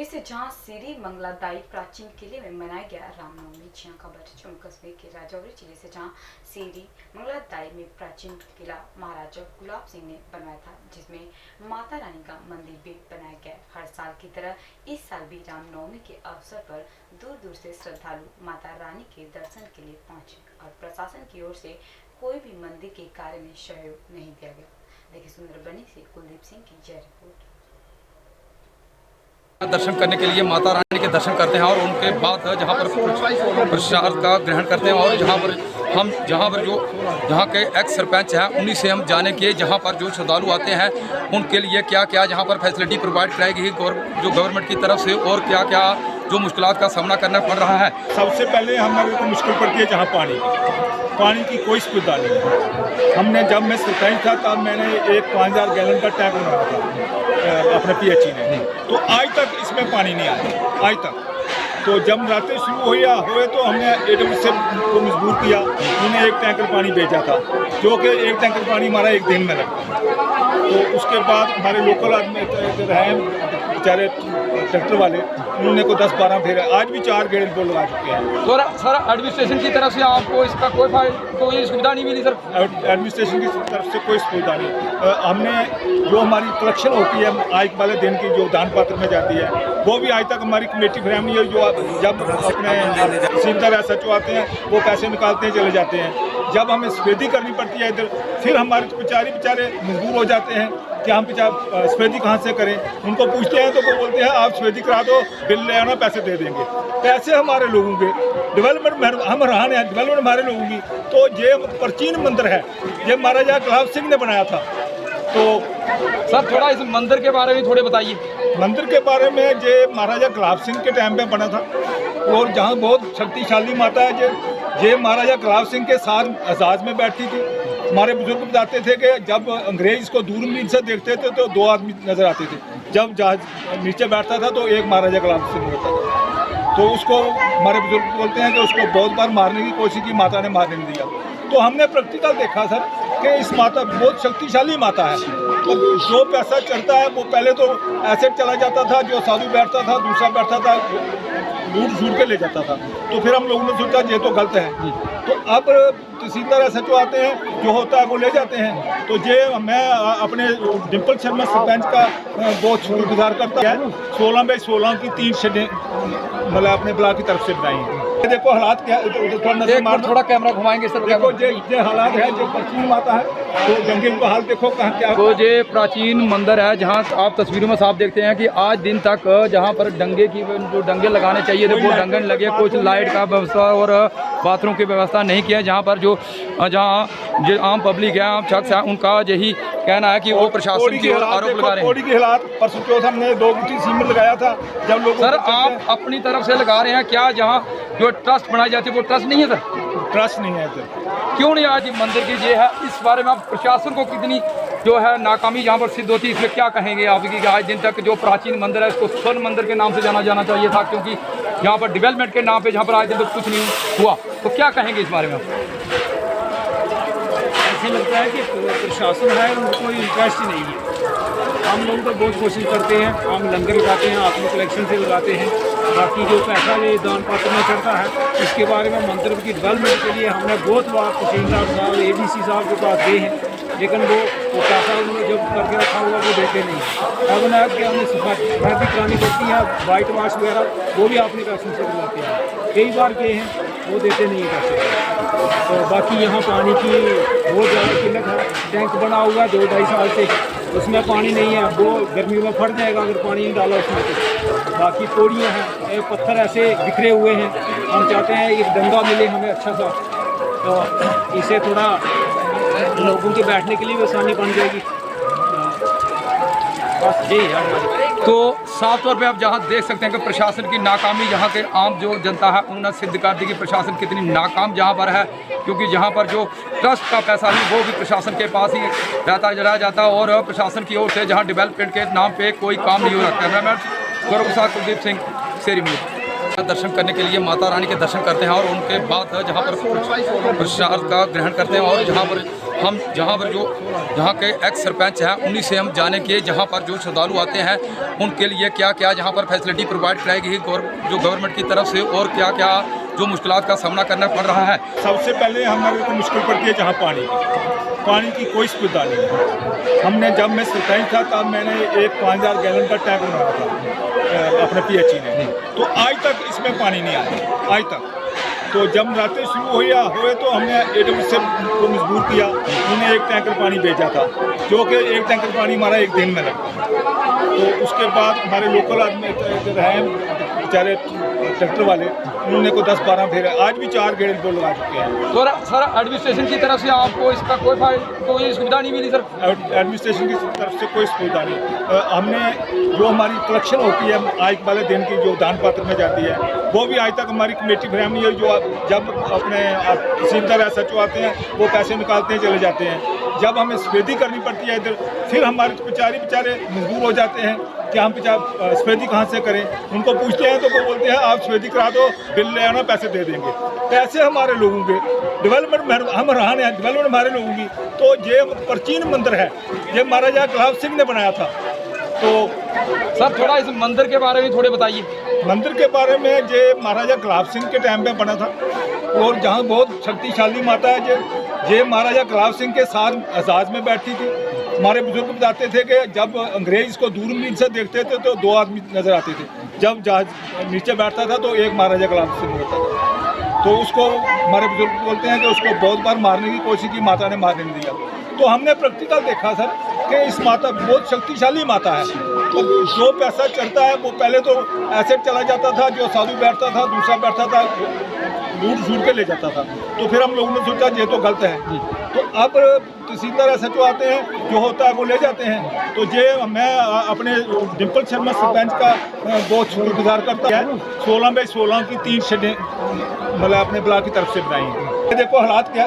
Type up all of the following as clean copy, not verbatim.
हुई से जहां सीरी मंगलादाई प्राचीन किले में मनाया गया रामनवमी। जहां खबर जम्मू कश्मीर के राजौरी जिले से जहां सीरी मंगलादाई में प्राचीन किला महाराजा गुलाब सिंह ने बनवाया था, जिसमें माता रानी का मंदिर भी बनाया गया। हर साल की तरह इस साल भी रामनवमी के अवसर पर दूर दूर से श्रद्धालु माता रानी के दर्शन के लिए पहुंचे और प्रशासन की ओर से कोई भी मंदिर के कार्य में सहयोग नहीं दिया गया। देखिए सुंदरबनी से कुलदीप सिंह की जय रिपोर्ट। दर्शन करने के लिए माता रानी के दर्शन करते हैं और उनके बाद जहाँ पर प्रसाद का ग्रहण करते हैं और जहाँ पर जो जहाँ के एक्स सरपंच हैं उन्हीं से हम जाने के जहाँ पर जो श्रद्धालु आते हैं उनके लिए क्या क्या जहाँ पर फैसिलिटी प्रोवाइड कराई गई जो गवर्नमेंट की तरफ से और क्या क्या जो मुश्किलात का सामना करना पड़ रहा है। सबसे पहले हमारे को मुश्किल पड़ती है जहाँ पानी की कोई सुविधा नहीं है। हमने जब मैं सरपंच था तब मैंने एक 5000 गैलन का टैंक बनाया था अपने पीएचई ने, तो आज तक इसमें पानी नहीं आया आज तक। तो जब रातें शुरू हुए तो हमने एडब्ल्यू से को मजबूर किया, उन्हें एक टैंकर पानी भेजा था, जो कि एक टैंकर पानी हमारा एक दिन में लगता है। तो उसके बाद हमारे लोकल आदमी रहे बेचारे ट्रैक्टर वाले, उन्होंने को 10-12 फेरे, आज भी 4 गेड़ बोल लगा चुके हैं। तो सर एडमिनिस्ट्रेशन की तरफ से आपको इसका कोई सुविधा नहीं मिली? सर एडमिनिस्ट्रेशन की तरफ से कोई सुविधा नहीं। हमने जो हमारी कलेक्शन होती है आज वाले दिन की जो दान पात्र में जाती है, वो भी आज तक हमारी कमेटी फ्रेम नहीं है। जो जब अपने तहसीलदार SHO आते हैं वो पैसे निकालते हैं चले जाते हैं। जब हमें सफेदी करनी पड़ती है इधर, फिर हमारे बेचारे मजबूर हो जाते हैं कि हम सफेदी कहाँ से करें। उनको पूछते हैं तो वो बोलते हैं आप सफेदी करा दो, बिल ले आना, पैसे दे देंगे। पैसे हमारे लोगों के, डेवलपमेंट हम रहान हैं, डेवलपमेंट हमारे लोगों की। तो ये प्राचीन मंदिर है, ये महाराजा गुलाब सिंह ने बनाया था। तो सर थोड़ा इस मंदिर के बारे में थोड़े बताइए। मंदिर के बारे में ये महाराजा गुलाब सिंह के टाइम पे बना था और जहाँ बहुत शक्तिशाली माता है ये महाराजा गुलाब सिंह के साथ एजाज में बैठती थी। हमारे बुजुर्ग बताते थे कि जब अंग्रेज इसको दूरबीन से देखते थे तो 2 आदमी नजर आते थे। जब जहाज नीचे बैठता था तो एक महाराजा गुलाब सिंह होता था। तो उसको हमारे बुजुर्ग बोलते हैं कि उसको बहुत बार मारने की कोशिश की, माता ने मारने नहीं दिया। तो हमने प्रैक्टिकल देखा सर कि इस माता बहुत शक्तिशाली माता है। तो जो पैसा चढ़ता है वो पहले तो ऐसे चला जाता था, जो साधु बैठता था दूसरा बैठता था लूट झूठ के ले जाता था। तो फिर हम लोगों ने सोचा ये तो गलत है। तो अब तहसीलदार SHO आते हैं, जो होता है वो ले जाते हैं। तो ये मैं अपने डिम्पल शर्मा सरपंच का बहुत शुक्रगुजार करता है। 16x16 की 3 शेडें मतलब अपने ब्लॉक की तरफ से बनाई हैं। देखो हालात क्या, थोड़ा कैमरा घुमाएंगे सर। देखो ये हालात है, जो प्राचीन माता है। तो जंगल का हाल देखो कहाँ क्या। तो ये प्राचीन मंदिर है जहाँ आप तस्वीरों में साफ देखते हैं कि आज दिन तक जहाँ पर डंगे की जो डंगे लगाने चाहिए थे वो डंगे लगे, कुछ लाइट का व्यवस्था और बाथरूम की व्यवस्था नहीं किया। जहाँ पर जहाँ आम पब्लिक है, आम शख्स है, उनका यही कहना है कि वो प्रशासन की ओर आरोप लगा रहे हैं। के हालात परसों चौथ हमने 2 गिट्टी सीमेंट लगाया था। जब लोग सर आप अपनी तरफ से लगा रहे हैं, क्या जहाँ जो ट्रस्ट बनाई जाती है वो ट्रस्ट नहीं है? सर ट्रस्ट नहीं है इधर। क्यों नहीं? आज मंदिर की ये है, इस बारे में आप प्रशासन को कितनी जो है नाकामी यहाँ पर सिद्ध होती है, इसमें क्या कहेंगे आप कि आज दिन तक जो प्राचीन मंदिर है इसको स्वर्ण मंदिर के नाम से जाना चाहिए था, क्योंकि यहाँ पर डेवलपमेंट के नाम पे जहाँ पर आज दिन तक कुछ नहीं हुआ, तो क्या कहेंगे इस बारे में? ऐसे लगता है कि प्रशासन है उनको कोई इंटरेस्ट ही नहीं है। हम लोग तो बहुत कोशिश करते हैं, हम लंगर लगाते हैं, आत्म कलेक्शन से लगाते हैं। बाकी जो पैसा ये दान पात्र में चढ़ता है, इसके बारे में मंदिर की डेवलपमेंट के लिए हमने बहुत बार तहसीलदार साहब ADC साहब के पास गए हैं, लेकिन वो पैसा उन्होंने जब करके रखा हुआ वो देते नहीं। अब ना कि हमें सफाई करानी पड़ती है, वाइट वाश वगैरह वो भी अपने पैसों से दिलाते हैं। कई बार गए हैं, वो देते नहीं है पैसे। तो बाकी यहाँ पानी की बहुत ज़्यादा किल्लत है। टैंक बना हुआ 2-2.5 साल से, उसमें पानी नहीं है, वो गर्मियों में फट जाएगा अगर पानी नहीं डाला उसमें। तो बाकी पौड़ियाँ हैं, पत्थर ऐसे बिखरे हुए हैं। हम चाहते हैं एक डंगा मिले हमें अच्छा सा, तो इसे थोड़ा लोगों के बैठने के लिए भी आसानी बन जाएगी। बस यही है हमारी। तो साफ तौर पे आप जहाँ देख सकते हैं कि प्रशासन की नाकामी, यहाँ के आम जो जनता है उन्होंने सिद्ध कर दी कि प्रशासन कितनी नाकाम जहाँ पर है, क्योंकि जहाँ पर जो ट्रस्ट का पैसा है वो भी प्रशासन के पास ही रह जाता है और प्रशासन की ओर से जहाँ डेवलपमेंट के नाम पे कोई काम नहीं हो रहा है। कैमरामैन गौरव के साथ कुलदीप सिंह, शेरी न्यूज़। दर्शन करने के लिए माता रानी के दर्शन करते हैं और उनके बाद जहाँ पर प्रसाद का ग्रहण करते हैं और जहाँ पर जहाँ के एक्स सरपंच हैं उन्हीं से हम जाने के जहाँ पर जो श्रद्धालु आते हैं उनके लिए क्या क्या जहाँ पर फैसिलिटी प्रोवाइड कराई गई जो गवर्नमेंट की तरफ से और क्या क्या जो मुश्किलात का सामना करना पड़ रहा है। सबसे पहले हमारे को मुश्किल पड़ती है जहाँ पानी की कोई सुविधा नहीं है। जब मैं सरपंच था तब मैंने एक 5000 गैलन का टैंक बनाया था अपने PHE ने, तो आज तक इसमें पानी नहीं आया आज तक। तो जब नवरात्रे शुरू हुए तो हमने AWS को मजबूर किया, उन्होंने एक टैंकर पानी भेजा था जो कि एक टैंकर पानी हमारा एक दिन में लगा। तो उसके बाद हमारे लोकल आदमी रहे बेचारे ट्रैक्टर वाले, उन्होंने को 10-12 फेरे, आज भी 4 गेड़ को लगा चुके हैं। तो सर एडमिनिस्ट्रेशन की तरफ से आपको इसका कोई सुविधा नहीं मिली? सर एडमिनिस्ट्रेशन की तरफ से कोई सुविधा नहीं। हमने जो हमारी कलेक्शन होती है आज वाले दिन की जो दान पात्र में जाती है वो भी आज तक हमारी कमेटी फैमिली है, जो जब अपने तहसीलदार SHO आते हैं वो पैसे निकालते हैं चले जाते हैं। जब हमें सफेदी करनी पड़ती है इधर, फिर हमारे बेचारे मजबूर हो जाते हैं कि हम सफेदी कहाँ से करें। उनको पूछते हैं तो वो बोलते हैं आप सफेदी करा दो, बिल ले आना, पैसे दे देंगे। पैसे हमारे लोगों के डेवलपमेंट हम रहान है, डेवलपमेंट हमारे लोगों की। तो ये प्राचीन मंदिर है, ये महाराजा गुलाब सिंह ने बनाया था। तो सर थोड़ा इस मंदिर के बारे में थोड़े बताइए। मंदिर के बारे में ये महाराजा गुलाब सिंह के टाइम पे बना था और जहाँ बहुत शक्तिशाली माता है ये महाराजा गुलाब सिंह के साथ एजाज में बैठती थी। हमारे बुजुर्ग बताते थे कि जब अंग्रेज इसको दूरबीन से देखते थे तो 2 आदमी नजर आते थे, जब जहाज नीचे बैठता था तो एक महाराजा गुलाब सिंह होता था। तो उसको हमारे बुजुर्ग बोलते हैं कि उसको बहुत बार मारने की कोशिश की, माता ने मारने नहीं दिया। तो हमने प्रैक्टिकल देखा सर कि इस माता बहुत शक्तिशाली माता है। तो जो पैसा चढ़ता है वो पहले तो ऐसे चला जाता था, जो साधु बैठता था दूसरा बैठता था लूट के ले जाता था। तो फिर हम लोगों ने सोचा ये तो गलत है। तो अब तहसीलदार SHO आते हैं, जो होता है वो ले जाते हैं। तो ये मैं अपने डिम्पल शर्मा सरपंच का बहुत शुक्रगुजार करता है। 16 बाई 16 की 3 शेडें मतलब अपने ब्लॉक की तरफ से बनाई हैं। देखो हालात क्या,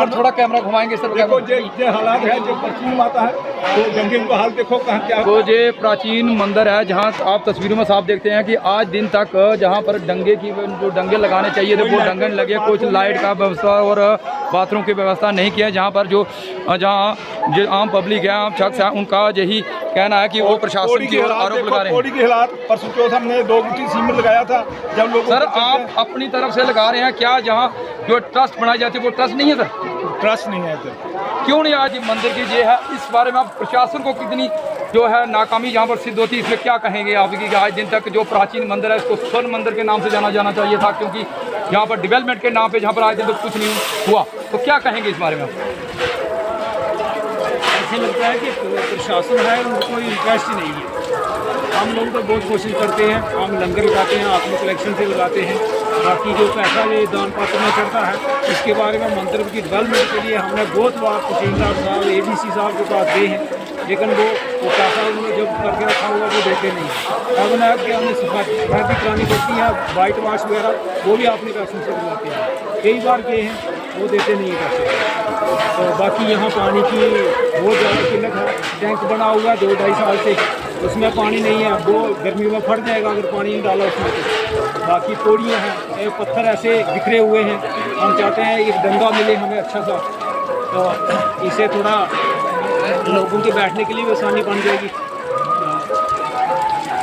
थोड़ा कैमरा घुमाएंगे सर। देखो ये हालात है, जो प्राचीन माता है तो गंगे का हाल देखो कहाँ क्या। तो ये प्राचीन मंदिर है जहाँ आप तस्वीरों में साफ देखते हैं कि आज दिन तक जहाँ पर जो डंगे लगाने चाहिए थे वो डंगे नहीं लगे, कुछ लाइट का व्यवस्था और बाथरूम की व्यवस्था नहीं किया। जहाँ पर जहाँ जो आम पब्लिक है, आम शख्स है, उनका यही कहना है कि वो प्रशासन की ओर आरोप लगा रहे हैं। पौड़ी के हालात परसों चौथ हमने 2 गिट्टी सीमेंट लगाया था जब लोग। सर आप अपनी तरफ से लगा रहे हैं, क्या जहाँ जो ट्रस्ट बनाई जाती है वो ट्रस्ट नहीं है? सर ट्रस्ट नहीं है सर। क्यों नहीं? आज मंदिर की ये है, इस बारे में आप प्रशासन को कितनी जो है नाकामी यहाँ पर सिद्ध होती है, इसमें क्या कहेंगे आप कि आज दिन तक जो प्राचीन मंदिर है इसको स्वर्ण मंदिर के नाम से जाना चाहिए था, क्योंकि यहाँ पर डेवलपमेंट के नाम पे जहाँ पर आज दिन तक कुछ नहीं हुआ, तो क्या कहेंगे इस बारे में आप? ऐसे लगता है कि प्रशासन है उनको कोई इंटरेस्ट ही नहीं है। हम लोग तो बहुत कोशिश करते हैं, हम लंगर लगाते हैं, आत्म कलेक्शन से लगाते हैं। बाकी जो पैसा ये दान पात्र में चढ़ता है, इसके बारे में मंदिर की डेवलपमेंट के लिए हमने बहुत बार तहसीलदार साहब ABC साहब के पास गए हैं, लेकिन वो पैसा उन्होंने जब करके रखा हुआ वो देते नहीं। अब ना कि हमने सफाई करानी पड़ती है, वाइट वाश वगैरह वो भी अपने पैसों से करवाते हैं। कई बार गए हैं वो देते नहीं पैसे। तो बाकी यहाँ पानी की बहुत ज़्यादा किल्लत है। टैंक बना हुआ 2-2.5 साल से, उसमें पानी नहीं है, वो गर्मी में फट जाएगा अगर पानी नहीं डाला उसमें। तो बाकी पौड़ियाँ हैं, पत्थर ऐसे बिखरे हुए हैं। हम चाहते हैं एक डंगा मिले हमें अच्छा सा, तो इसे थोड़ा लोगों के बैठने के लिए भी आसानी बन जाएगी।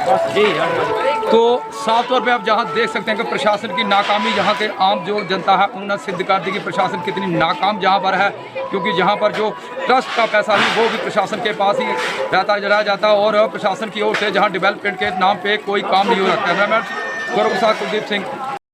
बस यही है हमारी। तो साफ तौर पे आप जहाँ देख सकते हैं कि प्रशासन की नाकामी, यहाँ के आम जो जनता है उन्होंने सिद्ध कर दी कि प्रशासन कितनी नाकाम जहाँ पर है, क्योंकि जहाँ पर जो ट्रस्ट का पैसा है वो भी प्रशासन के पास ही रह जाता और प्रशासन की ओर से जहाँ डेवलपमेंट के नाम पे कोई काम नहीं हो रहा। कैमरामैन गौरव के साथ कुलदीप सिंह,